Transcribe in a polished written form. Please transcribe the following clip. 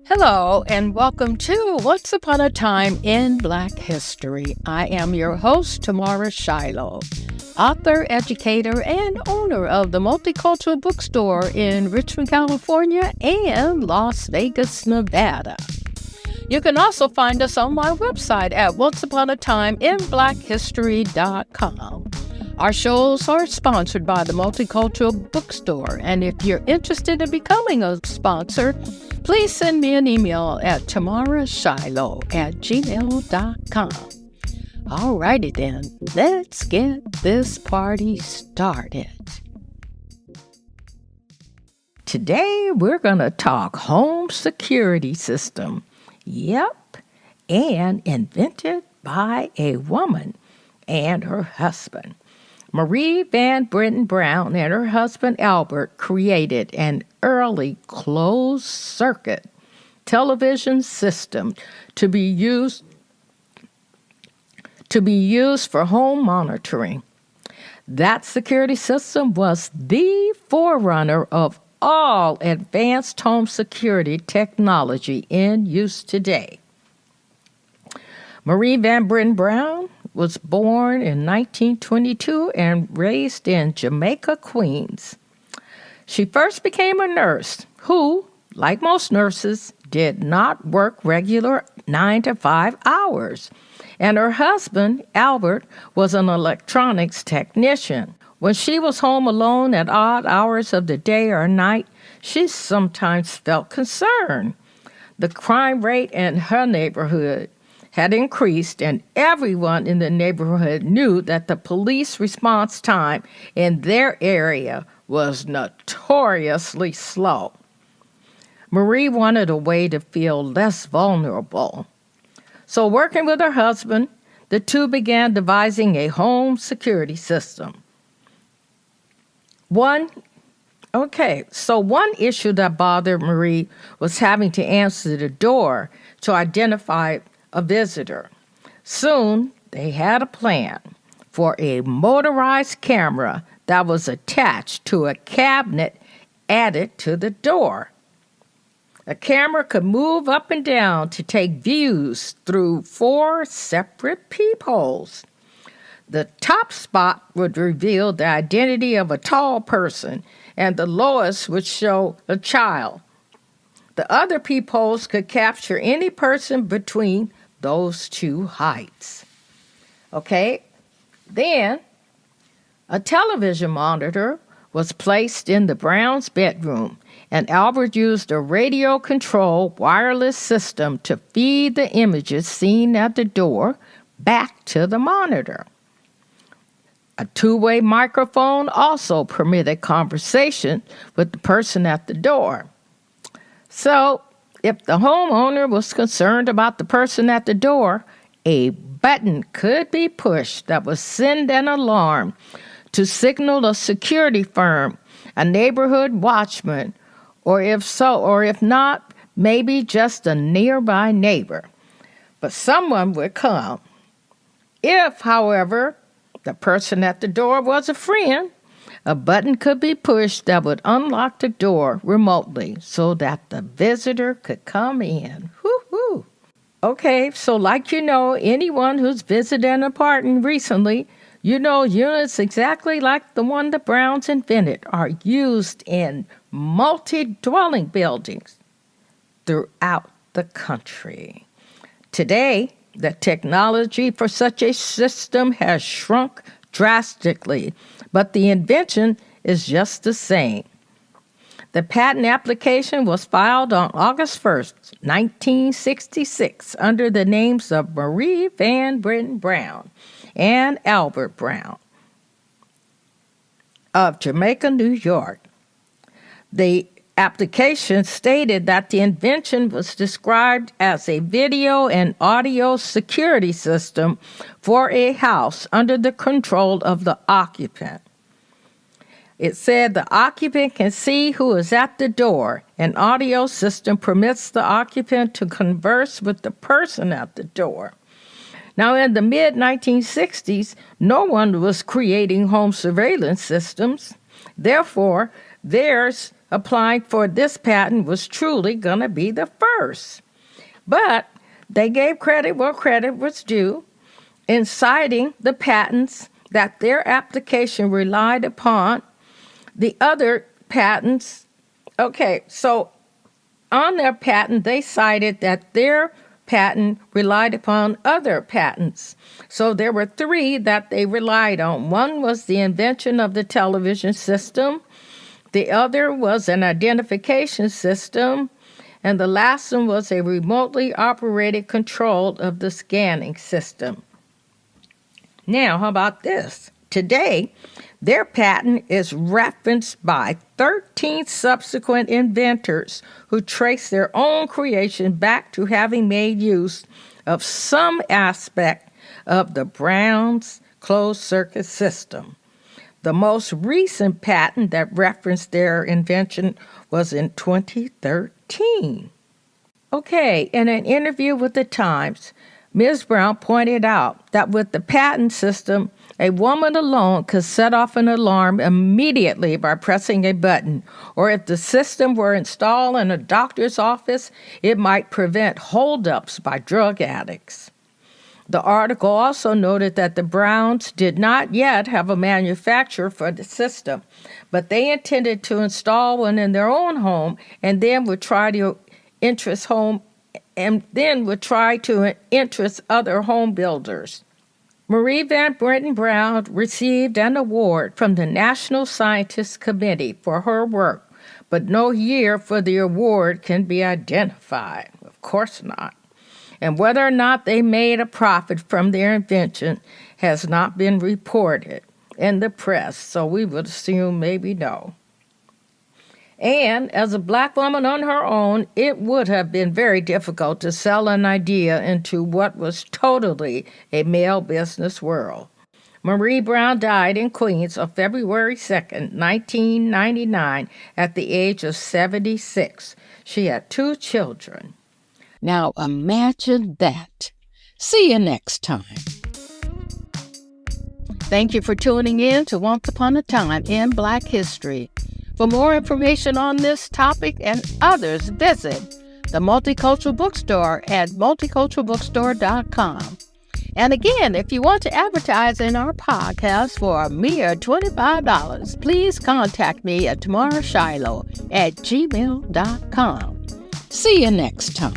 Hello, and welcome to Once Upon a Time in Black History. I am your host, Tamara Shiloh, author, educator, and owner of the Multicultural Bookstore in Richmond, California, and Las Vegas, Nevada. You can also find us on my website at onceuponatimeInBlackHistory.com. Our shows are sponsored by the Multicultural Bookstore, and if you're interested in becoming a sponsor, please send me an email at tamarashiloh@gmail.com. Alrighty then, let's get this party started. Today we're going to talk home security system. Yep, and invented by a woman and her husband. Marie Van Brittan Brown and her husband Albert created an early closed-circuit television system to be used for home monitoring. That security system was the forerunner of all advanced home security technology in use today. Marie Van Brittan Brown was born in 1922 and raised in Jamaica, Queens. She first became a nurse who, like most nurses, did not work regular 9 to 5 hours. And her husband, Albert, was an electronics technician. When she was home alone at odd hours of the day or night, she sometimes felt concerned. The crime rate in her neighborhood had increased, and everyone in the neighborhood knew that the police response time in their area was notoriously slow. Marie wanted a way to feel less vulnerable. So working with her husband, the two began devising a home security system. One issue that bothered Marie was having to answer the door to identify a visitor. Soon, they had a plan for a motorized camera that was attached to a cabinet added to the door. A camera could move up and down to take views through 4 separate peepholes. The top spot would reveal the identity of a tall person, and the lowest would show a child. The other peepholes could capture any person between those two heights. Then a television monitor was placed in the Browns' bedroom, and Albert used a radio-controlled wireless system to feed the images seen at the door back to the monitor. A two-way microphone also permitted conversation with the person at the door. So, if the homeowner was concerned about the person at the door, a button could be pushed that would send an alarm to signal a security firm, a neighborhood watchman, or if not, maybe just a nearby neighbor. But someone would come. If, however, the person at the door was a friend, a button could be pushed that would unlock the door remotely so that the visitor could come in. Woo-hoo! So like anyone who's visited an apartment recently, units exactly like the one the Browns invented are used in multi-dwelling buildings throughout the country. Today, the technology for such a system has shrunk drastically, but the invention is just the same. The patent application was filed on August 1st, 1966, under the names of Marie Van Brittan Brown and Albert Brown of Jamaica, New York. The application stated that the invention was described as a video and audio security system for a house under the control of the occupant. It said the occupant can see who is at the door. An audio system permits the occupant to converse with the person at the door. Now, in the mid-1960s, no one was creating home surveillance systems. Therefore, theirs applying for this patent was truly going to be the first. But they gave credit where credit was due in citing the patents that their application relied upon. The other patents, so on their patent, they cited that their patent relied upon other patents. So there were 3 that they relied on. One was the invention of the television system. The other was an identification system. And the last one was a remotely operated control of the scanning system. Now, how about this? Today, their patent is referenced by 13 subsequent inventors who trace their own creation back to having made use of some aspect of the Brown's closed-circuit system. The most recent patent that referenced their invention was in 2013. In an interview with the Times, Ms. Brown pointed out that with the patent system, a woman alone could set off an alarm immediately by pressing a button, or if the system were installed in a doctor's office, it might prevent holdups by drug addicts. The article also noted that the Browns did not yet have a manufacturer for the system, but they intended to install one in their own home and then would try to interest other home builders. Marie Van Brittan Brown received an award from the National Scientist Committee for her work, but no year for the award can be identified. Of course not. And whether or not they made a profit from their invention has not been reported in the press, so we would assume maybe no. And as a Black woman on her own, it would have been very difficult to sell an idea into what was totally a male business world. Marie Brown died in Queens on February 2nd, 1999, at the age of 76. She had 2 children. Now imagine that. See you next time. Thank you for tuning in to Once Upon a Time in Black History. For more information on this topic and others, visit the Multicultural Bookstore at multiculturalbookstore.com. And again, if you want to advertise in our podcast for a mere $25, please contact me at tamarshiloh@gmail.com. See you next time.